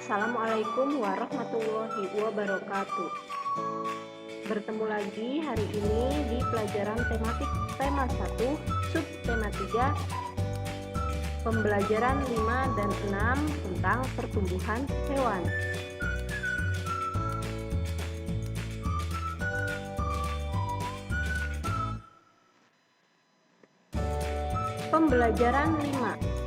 Assalamualaikum warahmatullahi wabarakatuh. Bertemu lagi hari ini di pelajaran tematik tema 1, subtema 3, pembelajaran 5 dan 6 tentang pertumbuhan hewan. Pembelajaran 5.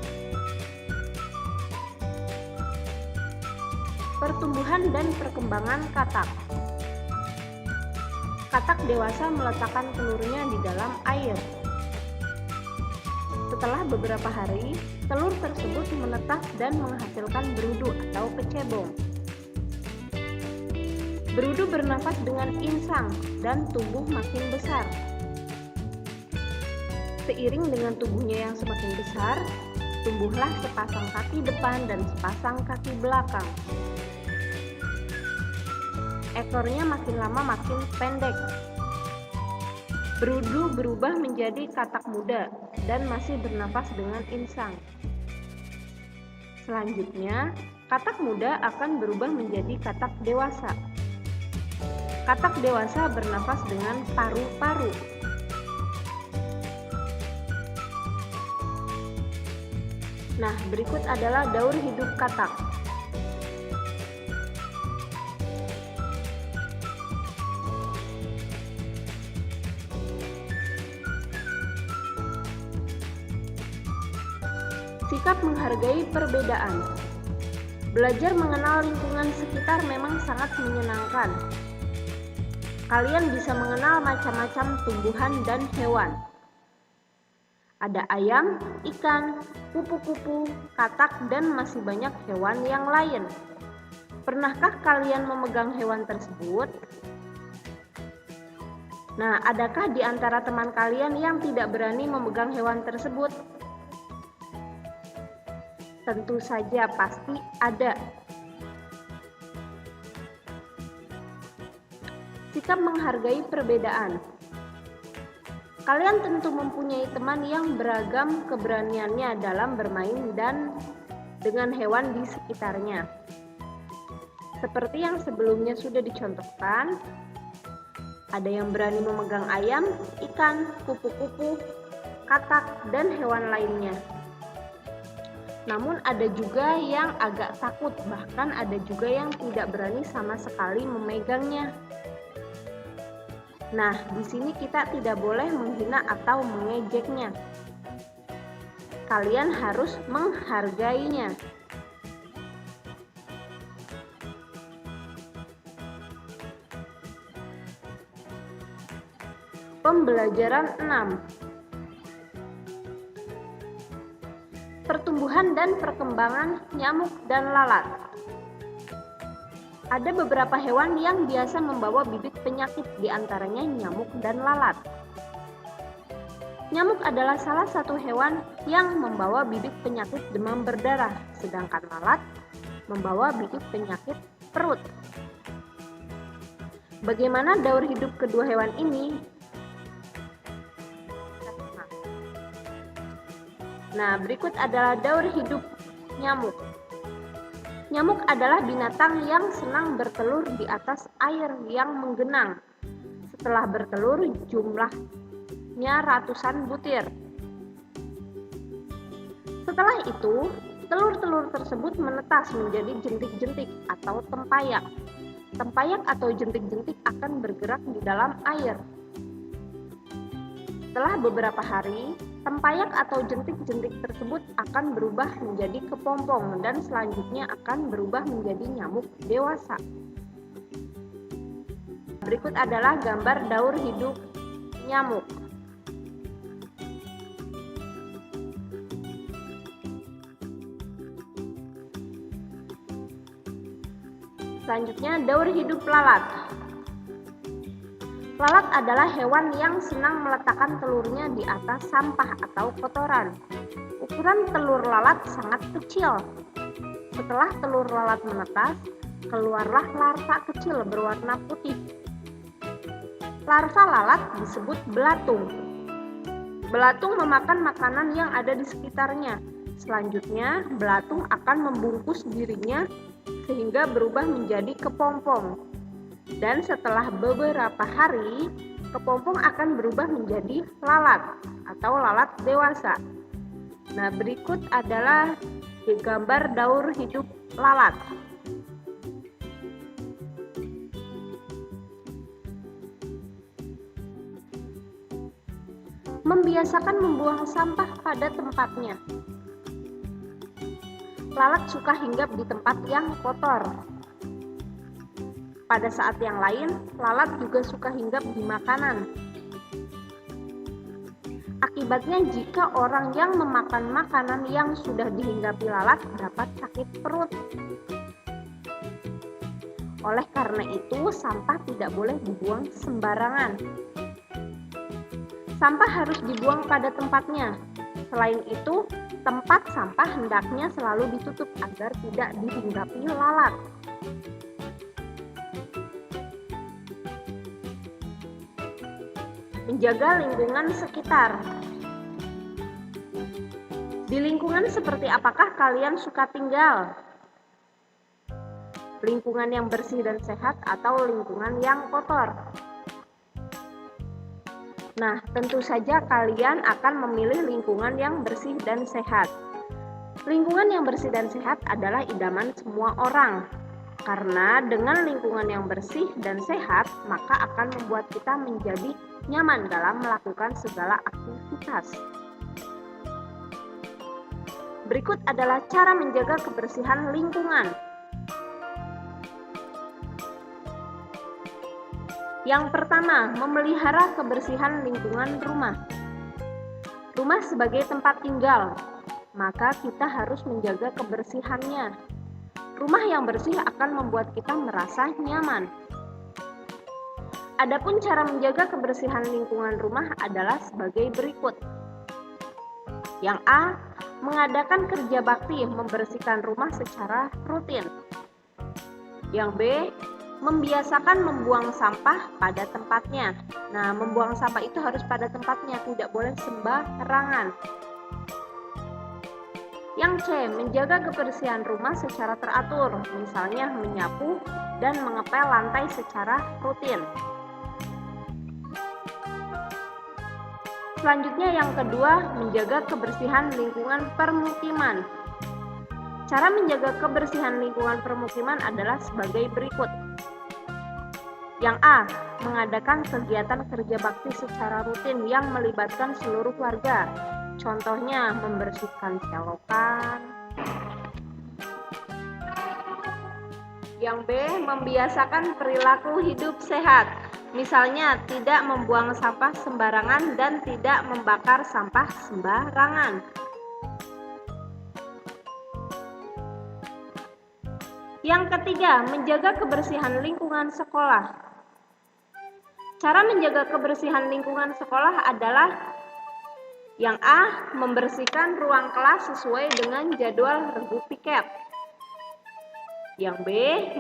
Pertumbuhan dan perkembangan katak. Katak dewasa meletakkan telurnya di dalam air. Setelah beberapa hari, telur tersebut menetas dan menghasilkan berudu atau kecebong. Berudu bernafas dengan insang dan tumbuh makin besar. Seiring dengan tubuhnya yang semakin besar, tumbuhlah sepasang kaki depan dan sepasang kaki belakang. Ekornya makin lama makin pendek. Berudu berubah menjadi katak muda dan masih bernafas dengan insang. Selanjutnya, katak muda akan berubah menjadi katak dewasa. Katak dewasa bernafas dengan paru-paru. Nah, berikut adalah daur hidup katak. Sikap menghargai perbedaan. Belajar mengenal lingkungan sekitar memang sangat menyenangkan. Kalian bisa mengenal macam-macam tumbuhan dan hewan. Ada ayam, ikan, kupu-kupu, katak, dan masih banyak hewan yang lain. Pernahkah kalian memegang hewan tersebut? Nah, adakah di antara teman kalian yang tidak berani memegang hewan tersebut? Tentu saja pasti ada. Sikap menghargai perbedaan. Kalian tentu mempunyai teman yang beragam keberaniannya dalam bermain dan dengan hewan di sekitarnya. Seperti yang sebelumnya sudah dicontohkan, ada yang berani memegang ayam, ikan, kupu-kupu, katak, dan hewan lainnya. Namun ada juga yang agak takut, bahkan ada juga yang tidak berani sama sekali memegangnya. Nah, di sini kita tidak boleh menghina atau mengejeknya. Kalian harus menghargainya. Pembelajaran 6. Pertumbuhan dan perkembangan nyamuk dan lalat. Ada beberapa hewan yang biasa membawa bibit penyakit, diantaranya nyamuk dan lalat. Nyamuk adalah salah satu hewan yang membawa bibit penyakit demam berdarah, sedangkan lalat membawa bibit penyakit perut. Bagaimana daur hidup kedua hewan ini? Nah, berikut adalah daur hidup nyamuk. Nyamuk adalah binatang yang senang bertelur di atas air yang menggenang. Setelah bertelur, jumlahnya ratusan butir. Setelah itu, telur-telur tersebut menetas menjadi jentik-jentik atau tempayak. Tempayak atau jentik-jentik akan bergerak di dalam air. Setelah beberapa hari, tempayak atau jentik-jentik tersebut akan berubah menjadi kepompong dan selanjutnya akan berubah menjadi nyamuk dewasa. Berikut adalah gambar daur hidup nyamuk. Selanjutnya, daur hidup lalat. Lalat adalah hewan yang senang meletakkan telurnya di atas sampah atau kotoran. Ukuran telur lalat sangat kecil. Setelah telur lalat menetas, keluarlah larva kecil berwarna putih. Larva lalat disebut belatung. Belatung memakan makanan yang ada di sekitarnya. Selanjutnya, belatung akan membungkus dirinya sehingga berubah menjadi kepompong. Dan setelah beberapa hari, kepompong akan berubah menjadi lalat atau lalat dewasa. Nah, berikut adalah gambar daur hidup lalat. Membiasakan membuang sampah pada tempatnya. Lalat suka hinggap di tempat yang kotor. Pada saat yang lain, lalat juga suka hinggap di makanan. Akibatnya, jika orang yang memakan makanan yang sudah dihinggapi lalat dapat sakit perut. Oleh karena itu, sampah tidak boleh dibuang sembarangan. Sampah harus dibuang pada tempatnya. Selain itu, tempat sampah hendaknya selalu ditutup agar tidak dihinggapi lalat. Menjaga lingkungan sekitar. Di lingkungan seperti apakah kalian suka tinggal? Lingkungan yang bersih dan sehat atau lingkungan yang kotor? Nah, tentu saja kalian akan memilih lingkungan yang bersih dan sehat. Lingkungan yang bersih dan sehat adalah idaman semua orang. Karena dengan lingkungan yang bersih dan sehat, maka akan membuat kita menjadi nyaman dalam melakukan segala aktivitas. Berikut adalah cara menjaga kebersihan lingkungan. Yang pertama, memelihara kebersihan lingkungan rumah. Rumah sebagai tempat tinggal, maka kita harus menjaga kebersihannya. Rumah yang bersih akan membuat kita merasa nyaman. Adapun cara menjaga kebersihan lingkungan rumah adalah sebagai berikut. Yang A, mengadakan kerja bakti membersihkan rumah secara rutin. Yang B, membiasakan membuang sampah pada tempatnya. Nah, membuang sampah itu harus pada tempatnya, tidak boleh sembarangan. Yang C, menjaga kebersihan rumah secara teratur, misalnya menyapu dan mengepel lantai secara rutin. Selanjutnya yang kedua, menjaga kebersihan lingkungan permukiman. Cara menjaga kebersihan lingkungan permukiman adalah sebagai berikut. Yang A, mengadakan kegiatan kerja bakti secara rutin yang melibatkan seluruh warga. Contohnya membersihkan selokan. Yang B, membiasakan perilaku hidup sehat. Misalnya tidak membuang sampah sembarangan dan tidak membakar sampah sembarangan. Yang ketiga, menjaga kebersihan lingkungan sekolah. Cara menjaga kebersihan lingkungan sekolah adalah yang A, membersihkan ruang kelas sesuai dengan jadwal regu piket. Yang B,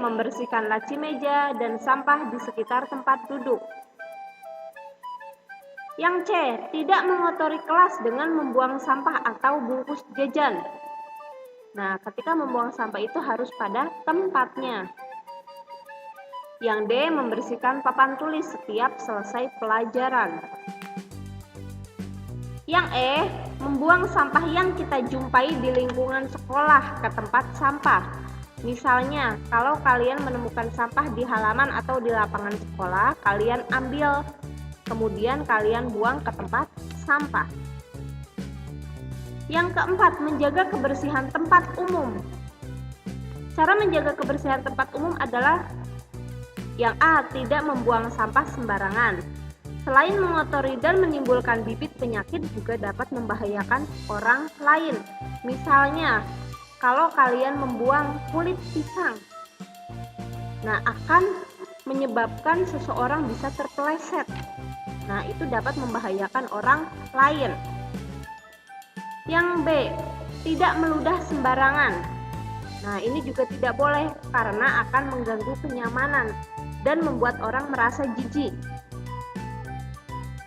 membersihkan laci meja dan sampah di sekitar tempat duduk. Yang C, tidak mengotori kelas dengan membuang sampah atau bungkus jajan. Nah, ketika membuang sampah itu harus pada tempatnya. Yang D, membersihkan papan tulis setiap selesai pelajaran. Yang E, membuang sampah yang kita jumpai di lingkungan sekolah ke tempat sampah. Misalnya, kalau kalian menemukan sampah di halaman atau di lapangan sekolah, kalian ambil, kemudian kalian buang ke tempat sampah. Yang keempat, menjaga kebersihan tempat umum. Cara menjaga kebersihan tempat umum adalah yang A, tidak membuang sampah sembarangan. Selain mengotori dan menimbulkan bibit penyakit, juga dapat membahayakan orang lain. Misalnya, kalau kalian membuang kulit pisang, nah akan menyebabkan seseorang bisa terpeleset. Nah, itu dapat membahayakan orang lain. Yang B, tidak meludah sembarangan. Nah, ini juga tidak boleh karena akan mengganggu kenyamanan dan membuat orang merasa jijik.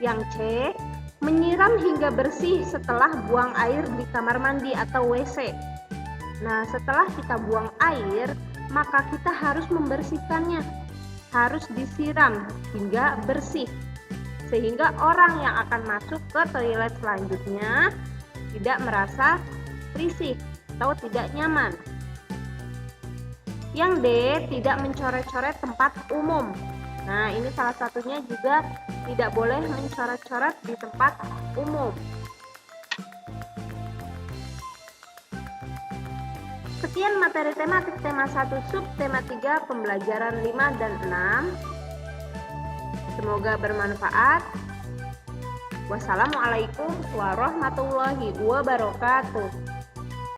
Yang C, menyiram hingga bersih setelah buang air di kamar mandi atau WC. Nah, setelah kita buang air, maka kita harus membersihkannya, harus disiram hingga bersih, sehingga orang yang akan masuk ke toilet selanjutnya tidak merasa risih atau tidak nyaman. Yang D, tidak mencoret-coret tempat umum. Nah, ini salah satunya juga tidak boleh mencoret-coret di tempat umum. Sekian materi tematik tema 1 sub tema 3 pembelajaran 5 dan 6. Semoga bermanfaat. Wassalamualaikum warahmatullahi wabarakatuh.